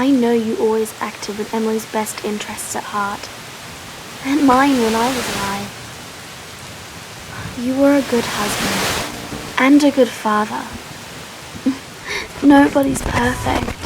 I know you always acted with Emily's best interests at heart. And mine when I was alive. You were a good husband. And a good father. Nobody's perfect.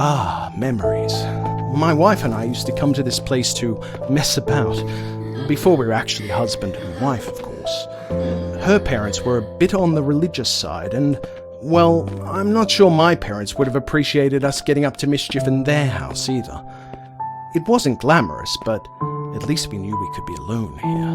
Ah, memories. My wife and I used to come to this place to mess about, before we were actually husband and wife, of course. Her parents were a bit on the religious side, and, well, I'm not sure my parents would have appreciated us getting up to mischief in their house either. It wasn't glamorous, but at least we knew we could be alone here.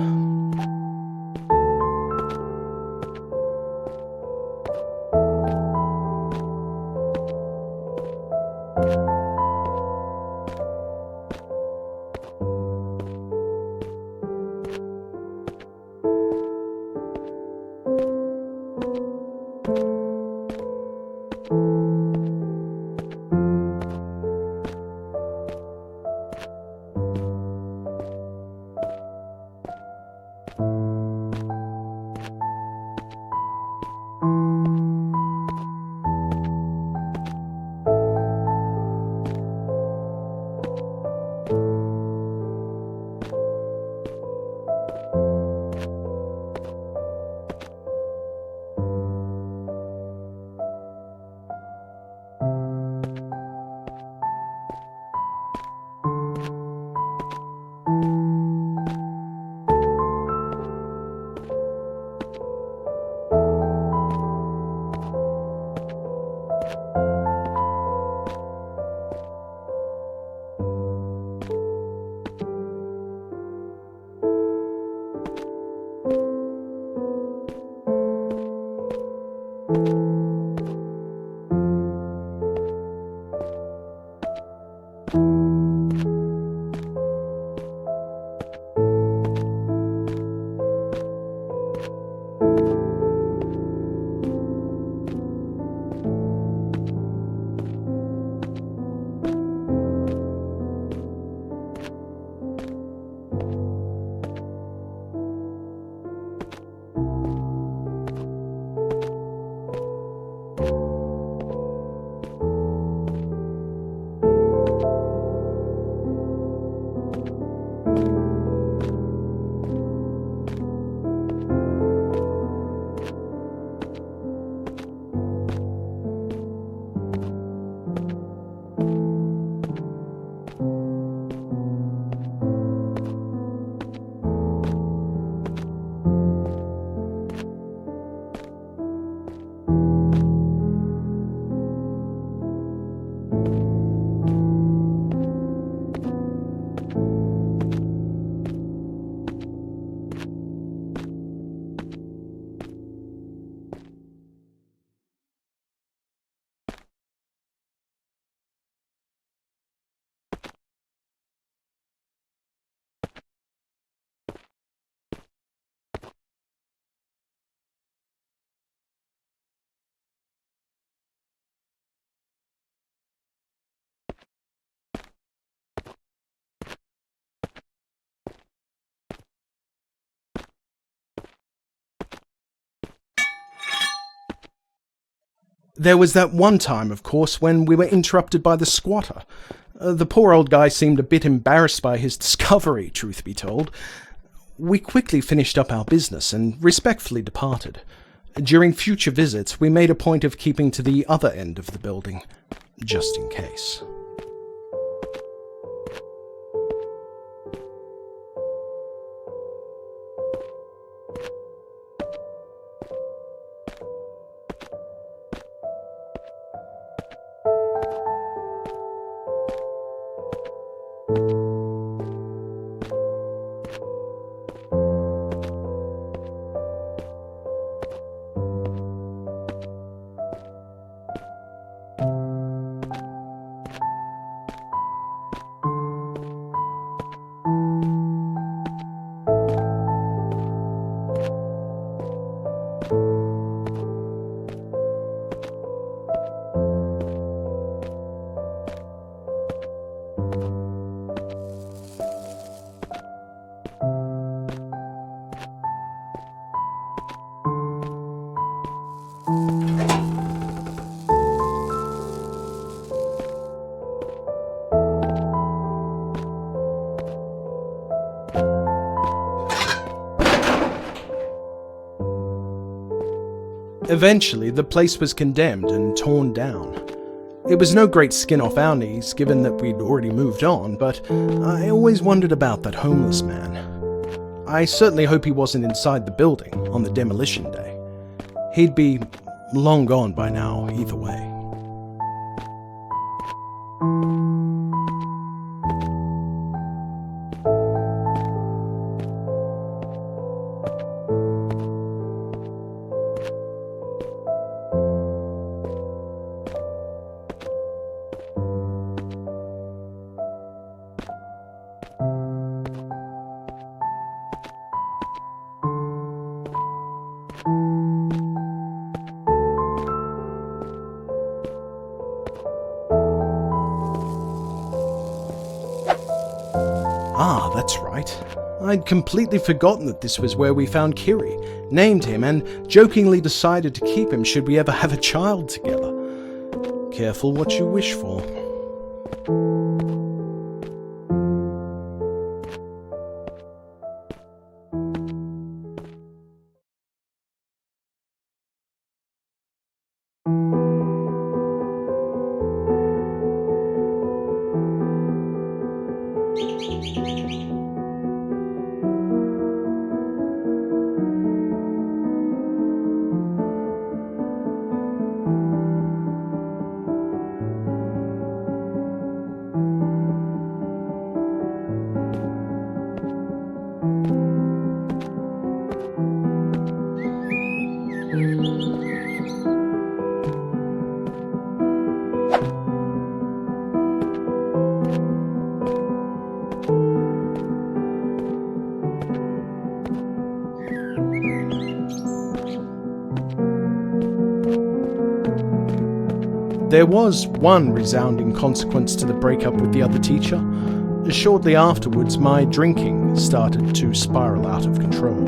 There was that one time, of course, when we were interrupted by the squatter. The poor old guy seemed a bit embarrassed by his discovery, truth be told. We quickly finished up our business and respectfully departed. During future visits, we made a point of keeping to the other end of the building, just in case. Eventually, the place was condemned and torn down. It was no great skin off our knees, given that we'd already moved on, but I always wondered about that homeless man. I certainly hope he wasn't inside the building on the demolition day. He'd be long gone by now, either way. Ah, that's right. I'd completely forgotten that this was where we found Kiri, named him, and jokingly decided to keep him should we ever have a child together. Careful what you wish for. There was one resounding consequence to the breakup with the other teacher. Shortly afterwards, my drinking started to spiral out of control.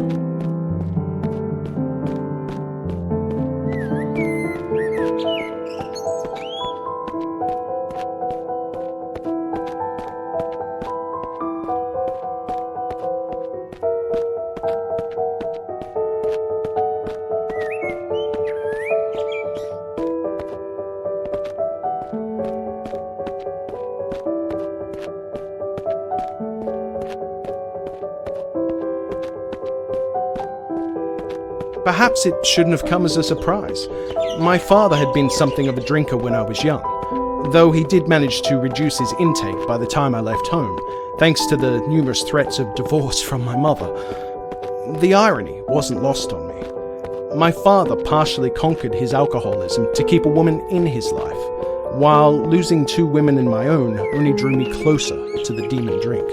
Perhaps it shouldn't have come as a surprise. My father had been something of a drinker when I was young, though he did manage to reduce his intake by the time I left home, thanks to the numerous threats of divorce from my mother. The irony wasn't lost on me. My father partially conquered his alcoholism to keep a woman in his life, while losing 2 women in my own only drew me closer to the demon drink.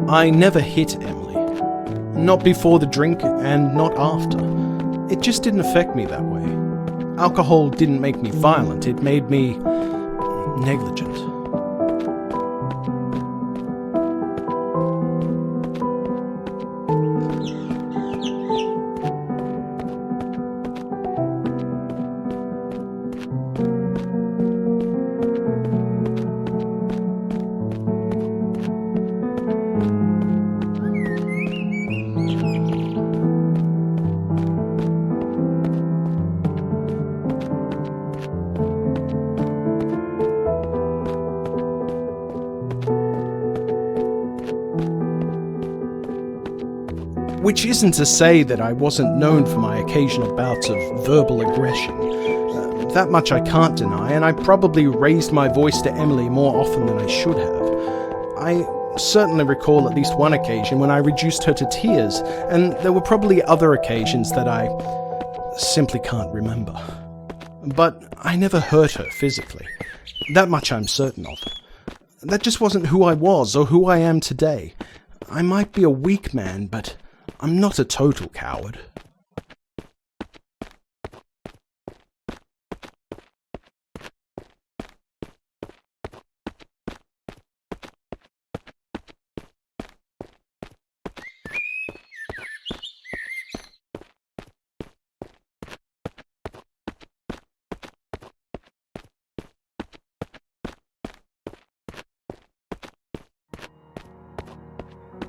I never hit Emily. Not before the drink and not after. It just didn't affect me that way. Alcohol didn't make me violent, it made me negligent. Which isn't to say that I wasn't known for my occasional bouts of verbal aggression. That much I can't deny, and I probably raised my voice to Emily more often than I should have. I certainly recall at least one occasion when I reduced her to tears, and there were probably other occasions that I simply can't remember. But I never hurt her physically. That much I'm certain of. That just wasn't who I was or who I am today. I might be a weak man, but I'm not a total coward.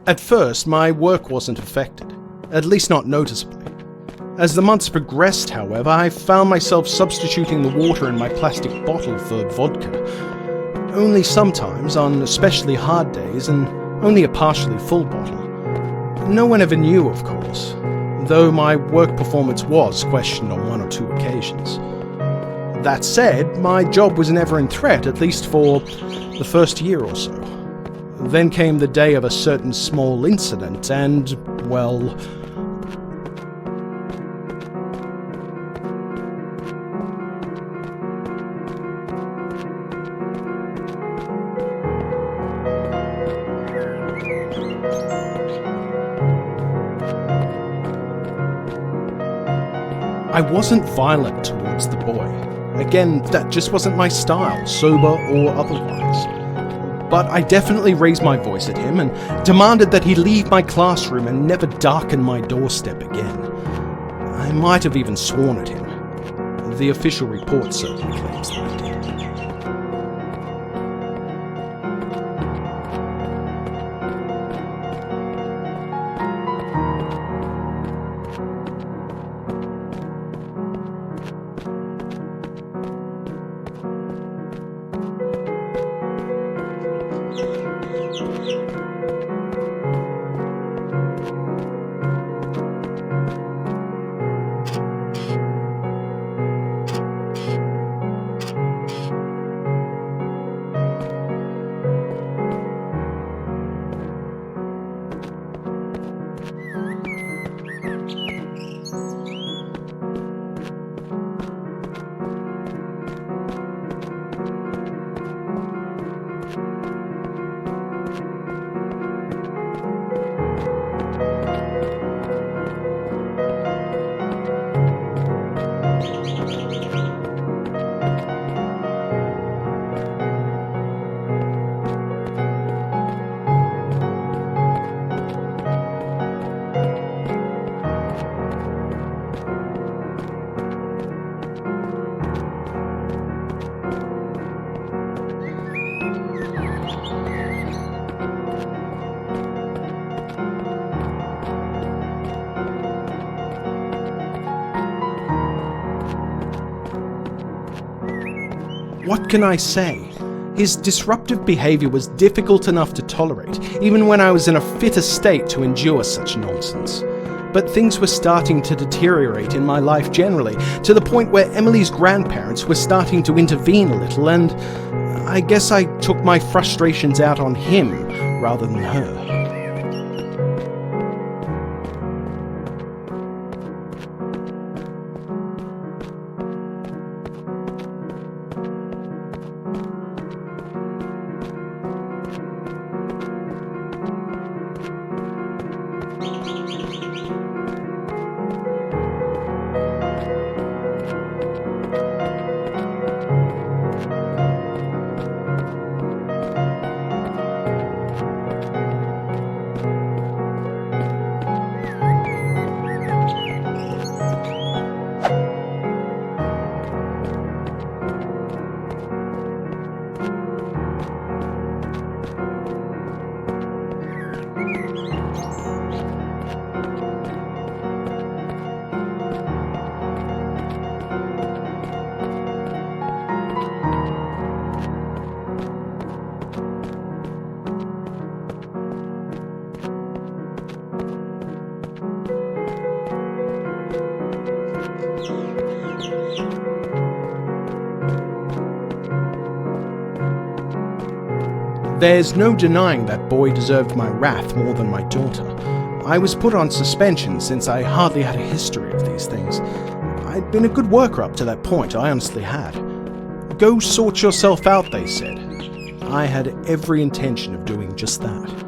At first, my work wasn't affected, at least not noticeably. As the months progressed, however, I found myself substituting the water in my plastic bottle for vodka. Only sometimes, on especially hard days, and only a partially full bottle. No one ever knew, of course, though my work performance was questioned on one or two occasions. That said, my job was never in threat, at least for the first year or so. Then came the day of a certain small incident, and, well, I wasn't violent towards the boy. Again, that just wasn't my style, sober or otherwise. But I definitely raised my voice at him and demanded that he leave my classroom and never darken my doorstep again. I might have even sworn at him. The official report certainly claims that I did. What can I say? His disruptive behaviour was difficult enough to tolerate, even when I was in a fitter state to endure such nonsense. But things were starting to deteriorate in my life generally, to the point where Emily's grandparents were starting to intervene a little, and I guess I took my frustrations out on him rather than her. There's no denying that boy deserved my wrath more than my daughter. I was put on suspension since I hardly had a history of these things. I'd been a good worker up to that point, I honestly had. Go sort yourself out, they said. I had every intention of doing just that.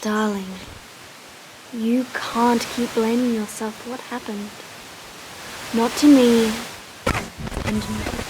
Darling, you can't keep blaming yourself for what happened. Not to me, and me.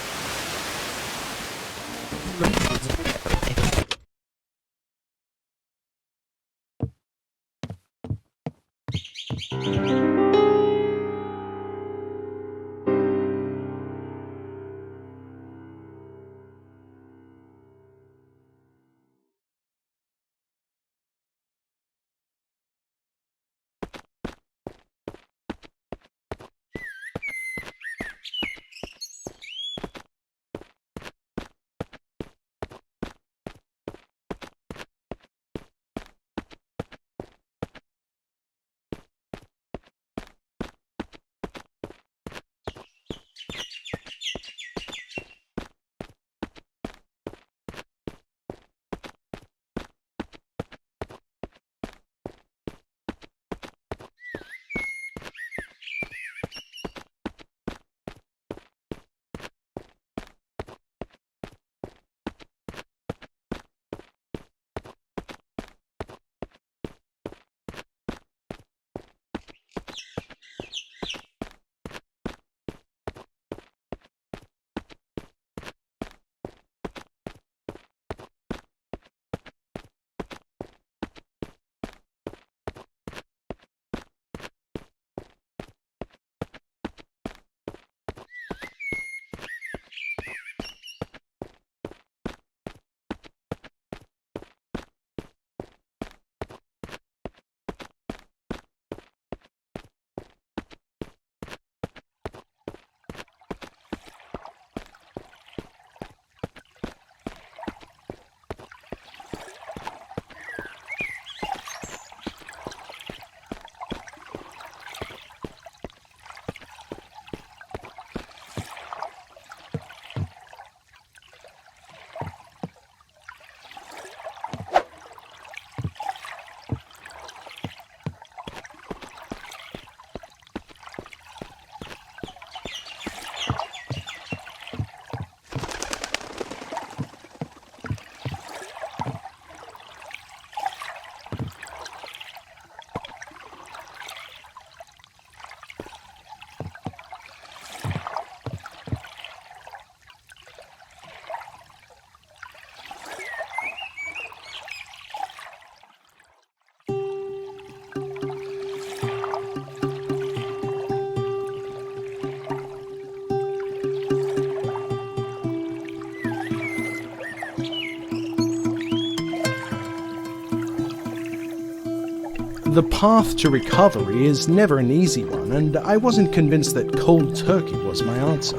The path to recovery is never an easy one, and I wasn't convinced that cold turkey was my answer.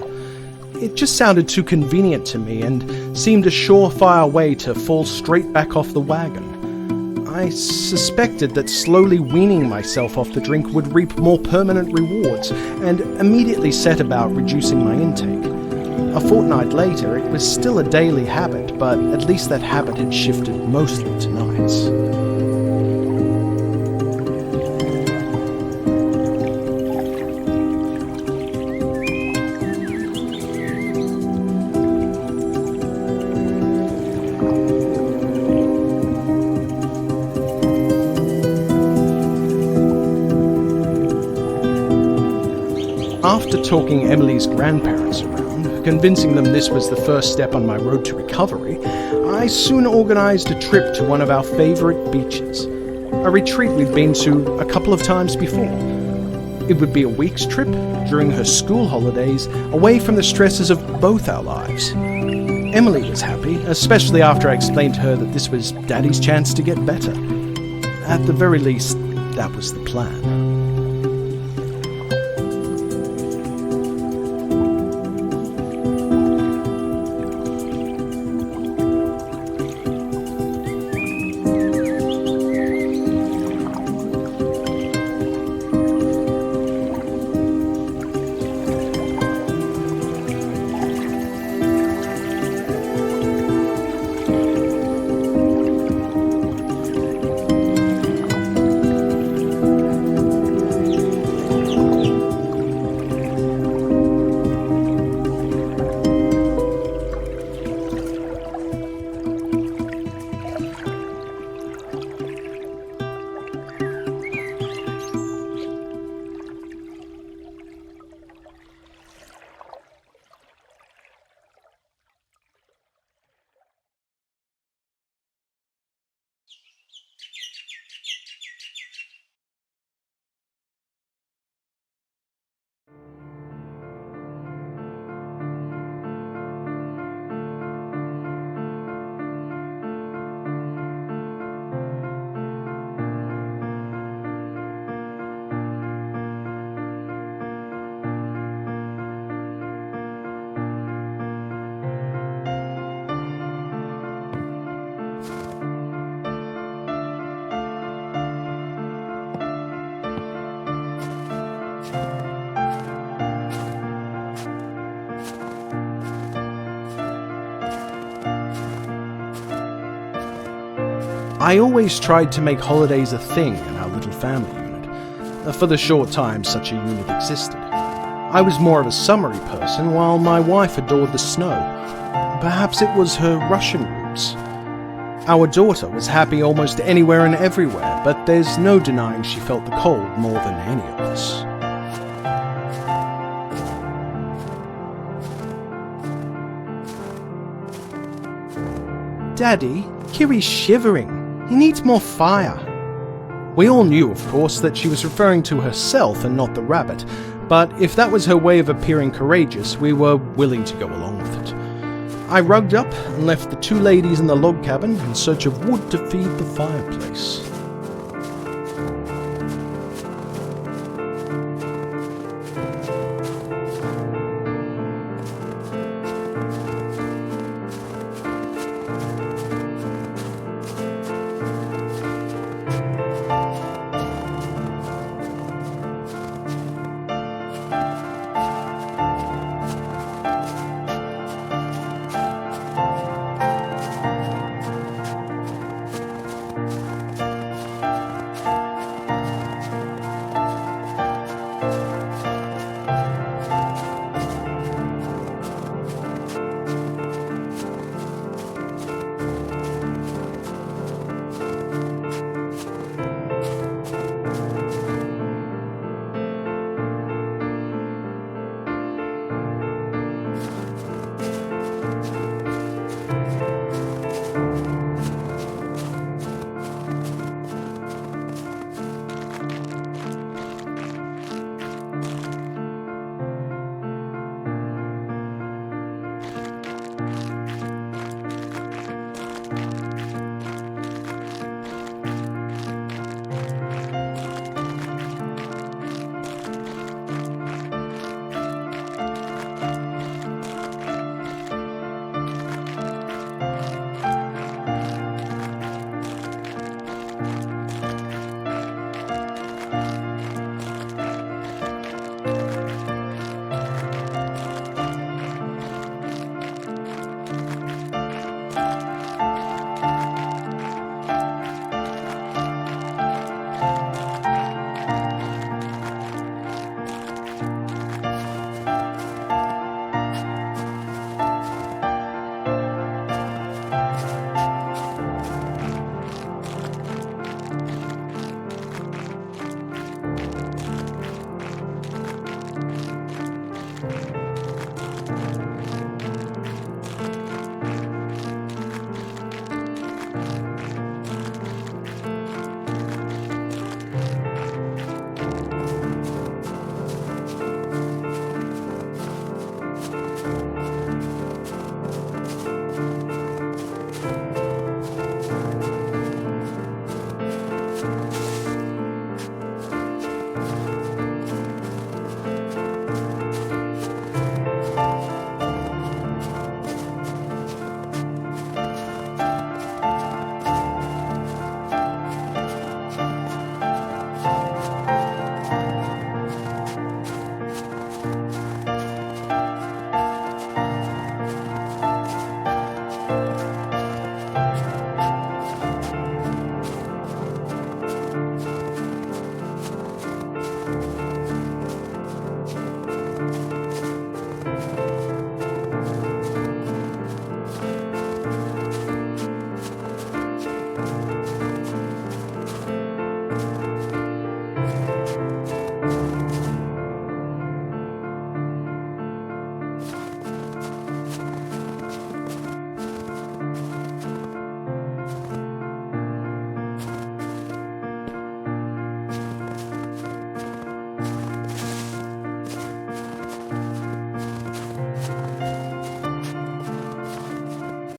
It just sounded too convenient to me and seemed a surefire way to fall straight back off the wagon. I suspected that slowly weaning myself off the drink would reap more permanent rewards, and immediately set about reducing my intake. A fortnight later, it was still a daily habit, but at least that habit had shifted mostly to nights. After talking Emily's grandparents around, convincing them this was the first step on my road to recovery, I soon organised a trip to one of our favourite beaches, a retreat we'd been to a couple of times before. It would be a week's trip during her school holidays, away from the stresses of both our lives. Emily was happy, especially after I explained to her that this was Daddy's chance to get better. At the very least, that was the plan. I always tried to make holidays a thing in our little family unit, for the short time such a unit existed. I was more of a summery person, while my wife adored the snow. Perhaps it was her Russian roots. Our daughter was happy almost anywhere and everywhere, but there's no denying she felt the cold more than any of us. Daddy, Kiri's shivering. He needs more fire. We all knew, of course, that she was referring to herself and not the rabbit, but if that was her way of appearing courageous, we were willing to go along with it. I rugged up and left the two ladies in the log cabin in search of wood to feed the fireplace.